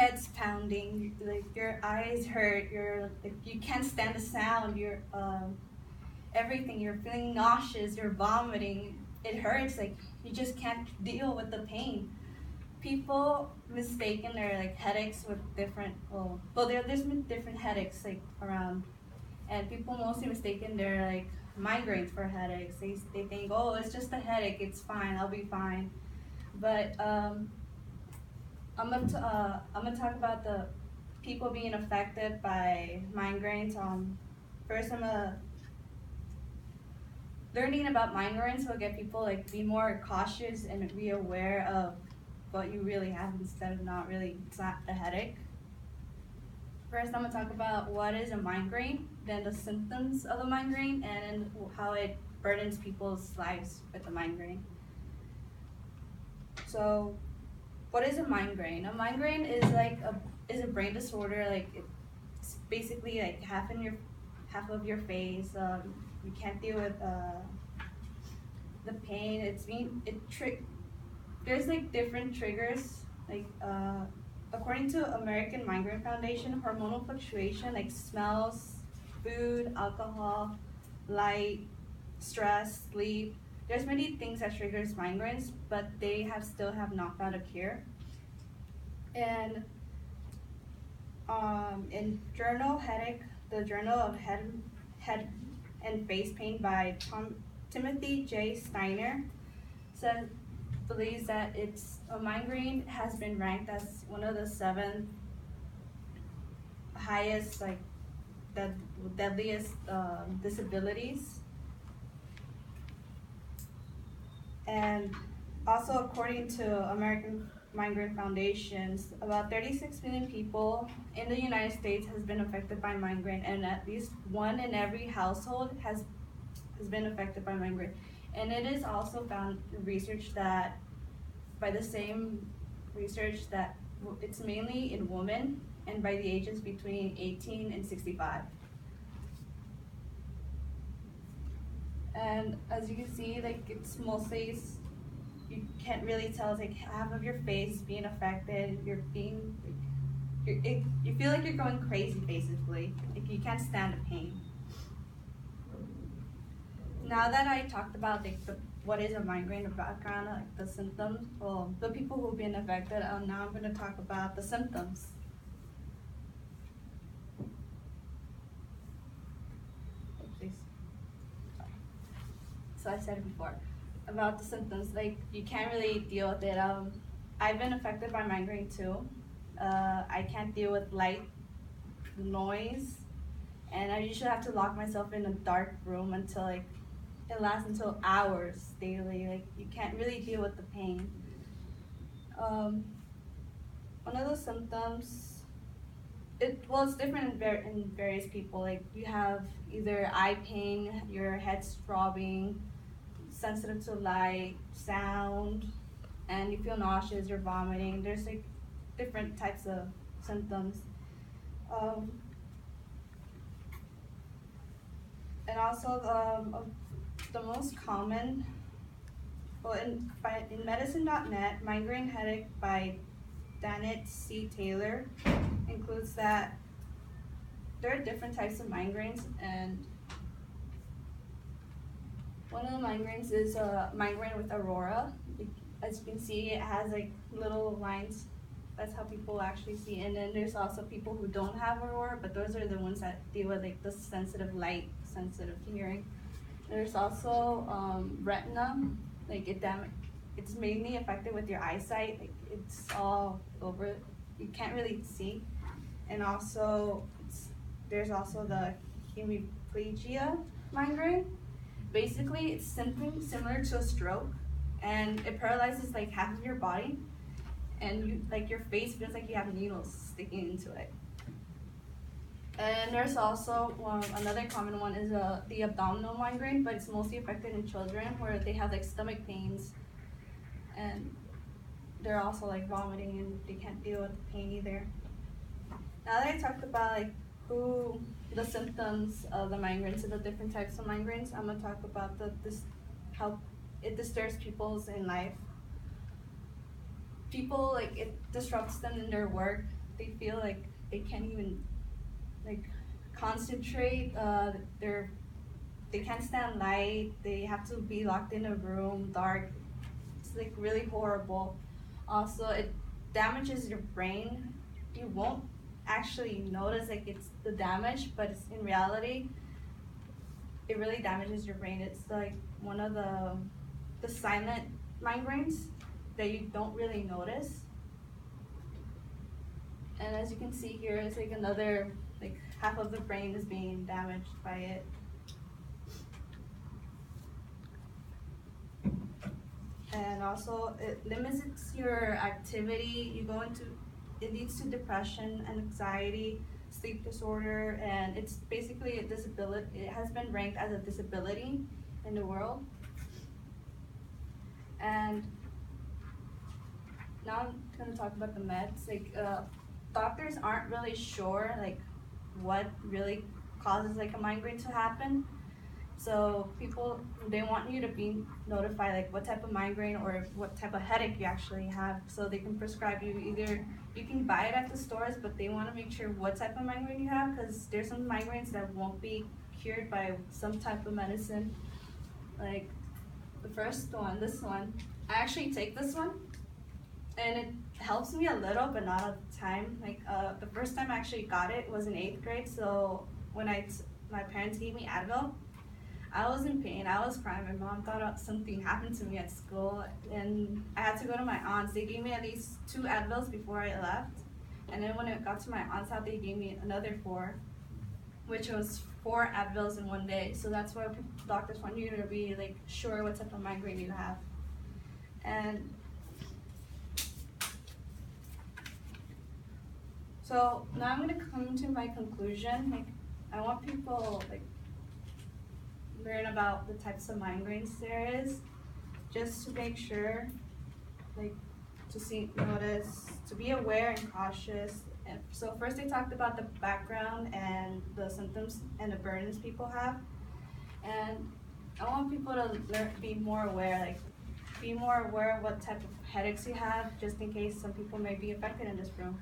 head's pounding, like your eyes hurt, you're like you can't stand the sound, you're everything, you're feeling nauseous, you're vomiting, it hurts, like you just can't deal with the pain. People mistaken their like headaches with different there's been different headaches like around, and people mostly mistaken their like migraines for headaches. They think, oh, it's just a headache, it's fine, I'll be fine. But I'm gonna talk about the people being affected by migraines. First, learning about migraines will get people like be more cautious and be aware of what you really have instead of not really. It's not a headache. First, I'm gonna talk about what is a migraine, then the symptoms of a migraine, and how it burdens people's lives with a migraine. So, what is a migraine? A migraine is like a brain disorder. Like it's basically like half of your face. You can't deal with the pain. There's like different triggers. Like according to American Migraine Foundation, hormonal fluctuation like smells, food, alcohol, light, stress, sleep. There's many things that triggers migraines, but they still have not found a cure. And in Journal Headache, the Journal of Head and Face Pain by Timothy J. Steiner says believes that a migraine has been ranked as one of the 7 highest like the deadliest disabilities. And also, according to American Migraine Foundations, about 36 million people in the United States has been affected by migraine, and at least 1 in every household has been affected by migraine. And it is also found research that, by the same research, that it's mainly in women and by the ages between 18 and 65. And as you can see, like it's mostly, you can't really tell, it's like half of your face being affected. You feel like you're going crazy basically. Like you can't stand the pain. Now that I talked about like what is a migraine, the background, like the symptoms, well, the people who've been affected, now I'm going to talk about the symptoms. Please. So I said it before about the symptoms, like you can't really deal with it. I've been affected by migraine too. I can't deal with light, noise, and I usually have to lock myself in a dark room until like it lasts until hours daily. Like you can't really deal with the pain. One of the symptoms, it's different in various people. Like you have either eye pain, your head's throbbing, sensitive to light, sound, and you feel nauseous, you're vomiting. There's like different types of symptoms. And also the most common, well, in medicine.net, migraine headache by Danette C. Taylor includes that there are different types of migraines, and one of the migraines is a migraine with aurora. As you can see, it has like little lines. That's how people actually see it. And then there's also people who don't have aurora, but those are the ones that deal with like the sensitive light, sensitive hearing. There's also retina, like it's mainly affected with your eyesight. Like it's all over. You can't really see. And also, there's also the hemiplegia migraine. Basically, it's something similar to a stroke, and it paralyzes like half of your body, and like your face feels like you have needles sticking into it. And there's also another common one is the abdominal migraine, but it's mostly affected in children where they have like stomach pains, and they're also like vomiting and they can't deal with the pain either. Now that I talked about like the symptoms of the migraines and the different types of migraines, I'm gonna talk about how it disturbs people's in life. People, like, it disrupts them in their work. they feel like they can't even like concentrate. They can't stand light. They have to be locked in a room, dark. It's like really horrible. Also, it damages your brain. You won't actually notice like it's the damage, but it's in reality, it really damages your brain. It's like one of the silent migraines that you don't really notice. And as you can see here, it's like another like half of the brain is being damaged by it. And also it limits your activity. It leads to depression and anxiety, sleep disorder, and it's basically a disability. It has been ranked as a disability in the world. And now I'm gonna talk about the meds. Doctors aren't really sure like what really causes like a migraine to happen. So they want you to be notified like what type of migraine or what type of headache you actually have, so they can prescribe you. Either you can buy it at the stores, but they want to make sure what type of migraine you have, because there's some migraines that won't be cured by some type of medicine. Like the first one, this one, I actually take this one, and it helps me a little, but not all the time. The first time I actually got it was in 8th grade, so when my parents gave me Advil, I was in pain. I was crying. My mom thought something happened to me at school, and I had to go to my aunt's. They gave me at least 2 Advils before I left, and then when it got to my aunt's house, they gave me another 4, which was 4 Advils in one day. So that's why doctors want you to be like sure what type of migraine you have. And so now I'm gonna come to my conclusion. Like, I want people like learn about the types of migraines there is, just to make sure, like, notice, to be aware and cautious. And so first they talked about the background and the symptoms and the burdens people have, and I want people to be more aware, be more aware of what type of headaches you have, just in case some people may be affected in this room.